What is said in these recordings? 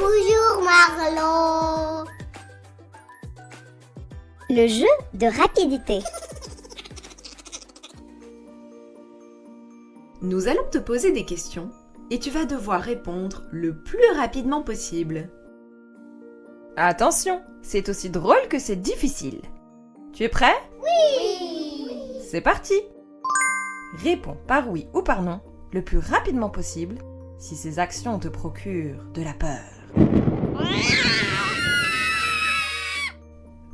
Bonjour Marlon. Le jeu de rapidité. Nous allons te poser des questions et tu vas devoir répondre le plus rapidement possible. Attention, c'est aussi drôle que c'est difficile. Tu es prêt? Oui. C'est parti! Réponds par oui ou par non le plus rapidement possible si ces actions te procurent de la peur.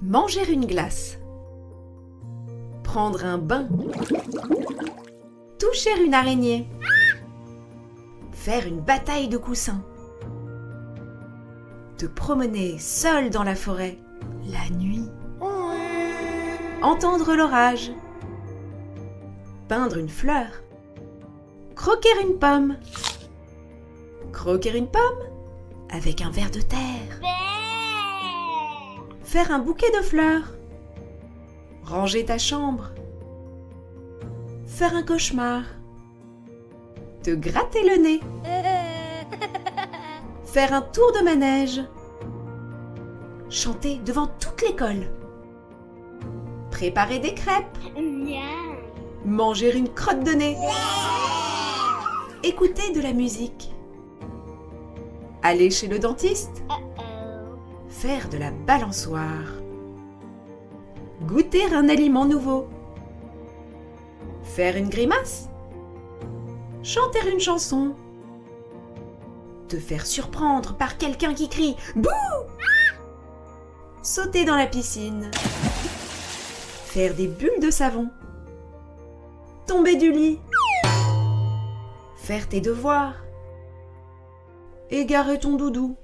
Manger une glace. Prendre un bain. Toucher une araignée. Faire une bataille de coussins. Te promener seul dans la forêt, la nuit. Entendre l'orage. Peindre une fleur. Croquer une pomme. Croquer une pomme avec un ver de terre. Faire un bouquet de fleurs. Ranger ta chambre. Faire un cauchemar. Te gratter le nez. Faire un tour de manège. Chanter devant toute l'école. Préparer des crêpes. Miam. Manger une crotte de nez. Écouter de la musique. Aller chez le dentiste. Faire de la balançoire. Goûter un aliment nouveau. Faire une grimace. Chanter une chanson. Te faire surprendre par quelqu'un qui crie « Bouh !» Sauter dans la piscine. Faire des bulles de savon. Tomber du lit. Faire tes devoirs. Égarer ton doudou.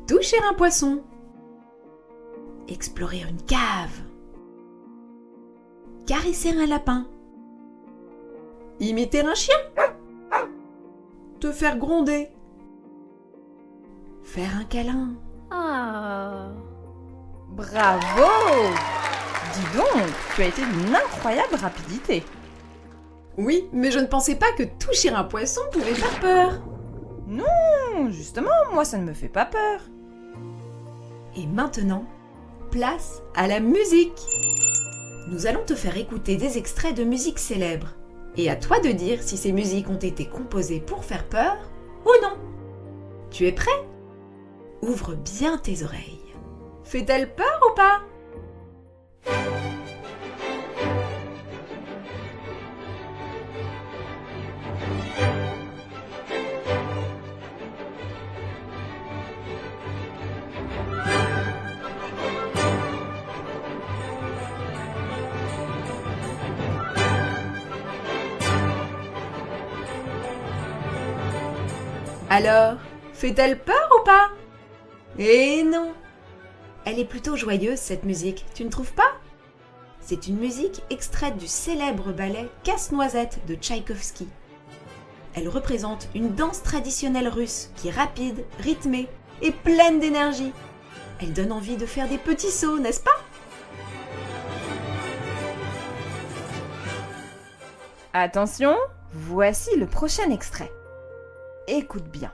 Toucher un poisson. Explorer une cave. Caresser un lapin. Imiter un chien. Te faire gronder. Faire un câlin. Bravo! Dis donc, tu as été d'une incroyable rapidité. Oui, mais je ne pensais pas que toucher un poisson pouvait faire peur. Non, justement, moi ça ne me fait pas peur. Et maintenant, place à la musique. Nous allons te faire écouter des extraits de musique célèbres. Et à toi de dire si ces musiques ont été composées pour faire peur ou non. Tu es prêt? Ouvre bien tes oreilles. Fait-elle peur ou pas? Alors, fait-elle peur ou pas? Eh non! Elle est plutôt joyeuse cette musique, tu ne trouves pas? C'est une musique extraite du célèbre ballet Casse-Noisette de Tchaïkovski. Elle représente une danse traditionnelle russe qui est rapide, rythmée et pleine d'énergie. Elle donne envie de faire des petits sauts, n'est-ce pas? Attention, voici le prochain extrait. Écoute bien.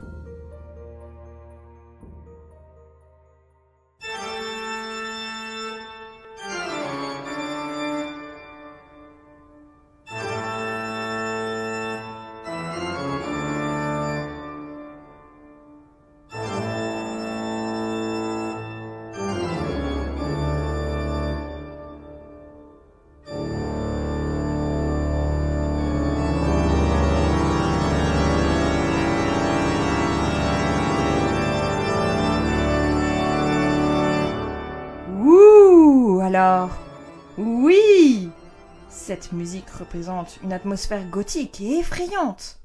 Alors, oui! Cette musique représente une atmosphère gothique et effrayante.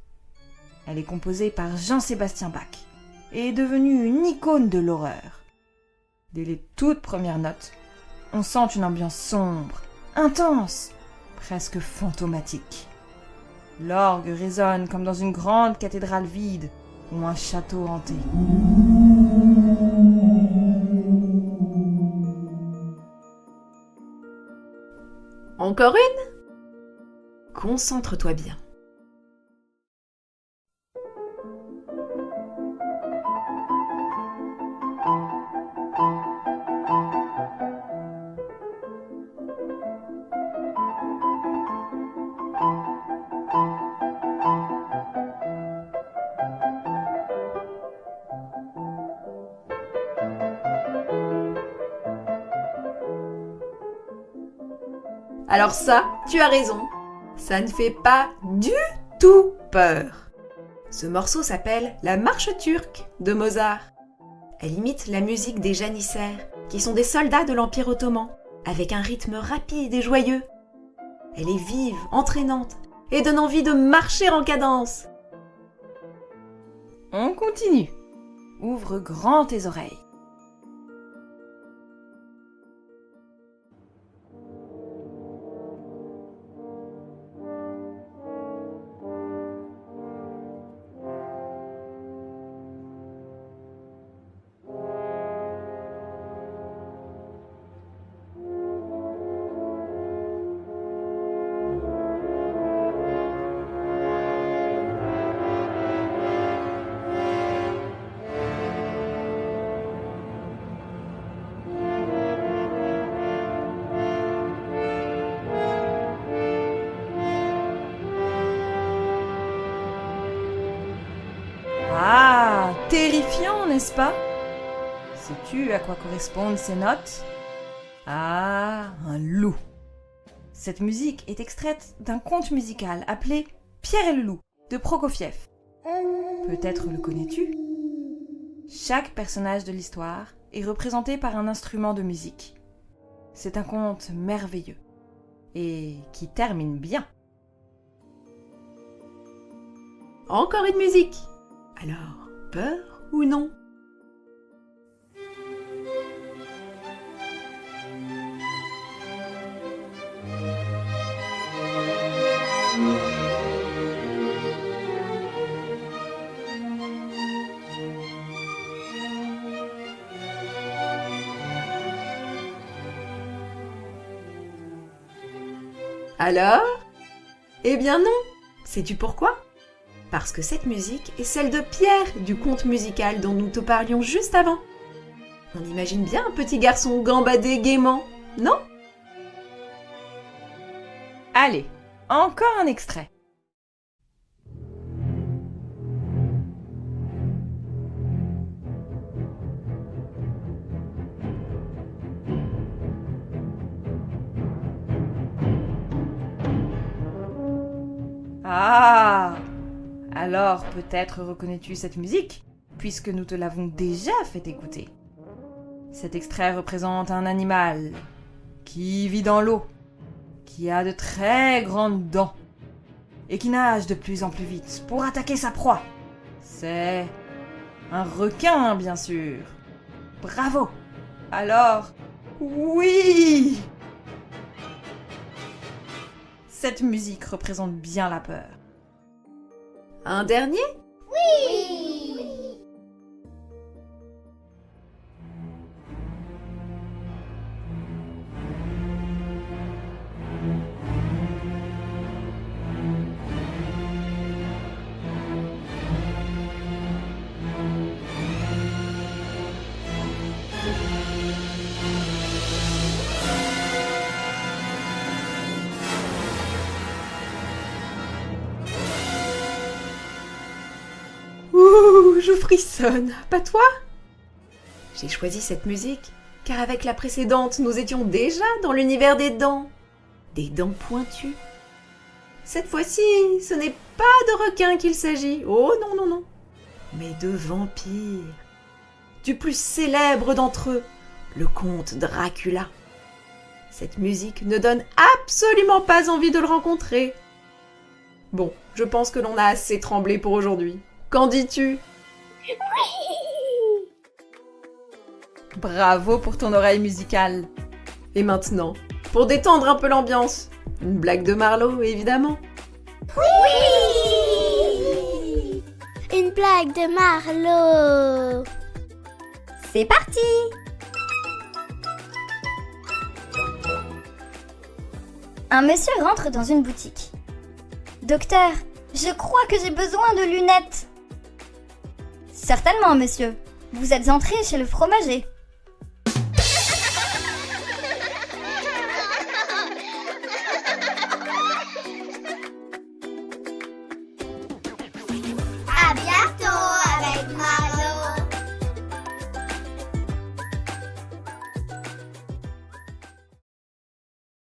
Elle est composée par Jean-Sébastien Bach et est devenue une icône de l'horreur. Dès les toutes premières notes, on sent une ambiance sombre, intense, presque fantomatique. L'orgue résonne comme dans une grande cathédrale vide ou un château hanté. Encore une? Concentre-toi bien. Alors ça, tu as raison. Ça ne fait pas du tout peur. Ce morceau s'appelle La Marche turque de Mozart. Elle imite la musique des janissaires, qui sont des soldats de l'Empire ottoman, avec un rythme rapide et joyeux. Elle est vive, entraînante, et donne envie de marcher en cadence. On continue. Ouvre grand tes oreilles. Ah, terrifiant, n'est-ce pas? Sais-tu à quoi correspondent ces notes? Ah, un loup. Cette musique est extraite d'un conte musical appelé Pierre et le loup de Prokofiev. Peut-être le connais-tu? Chaque personnage de l'histoire est représenté par un instrument de musique. C'est un conte merveilleux et qui termine bien. Encore une musique. Alors, peur ou non? Alors? Eh bien non. Sais-tu pourquoi? Parce que cette musique est celle de Pierre du conte musical dont nous te parlions juste avant. On imagine bien un petit garçon gambader gaiement, non? Allez, encore un extrait. Ah! Alors peut-être reconnais-tu cette musique, puisque nous te l'avons déjà fait écouter. Cet extrait représente un animal qui vit dans l'eau, qui a de très grandes dents et qui nage de plus en plus vite pour attaquer sa proie. C'est un requin, bien sûr. Bravo! Alors, oui! Cette musique représente bien la peur. Un dernier? Oui. Ouh, je frissonne, pas toi? J'ai choisi cette musique car avec la précédente, nous étions déjà dans l'univers des dents. Des dents pointues. Cette fois-ci, ce n'est pas de requins qu'il s'agit. Oh non, non, non. Mais de vampires. Du plus célèbre d'entre eux, le comte Dracula. Cette musique ne donne absolument pas envie de le rencontrer. Bon, je pense que l'on a assez tremblé pour aujourd'hui. Qu'en dis-tu? Bravo pour ton oreille musicale. Et maintenant, pour détendre un peu l'ambiance, une blague de Marlowe, évidemment. Oui. Une blague de Marlowe. C'est parti! Un monsieur rentre dans une boutique. Docteur, je crois que j'ai besoin de lunettes. Certainement, monsieur. Vous êtes entré chez le fromager.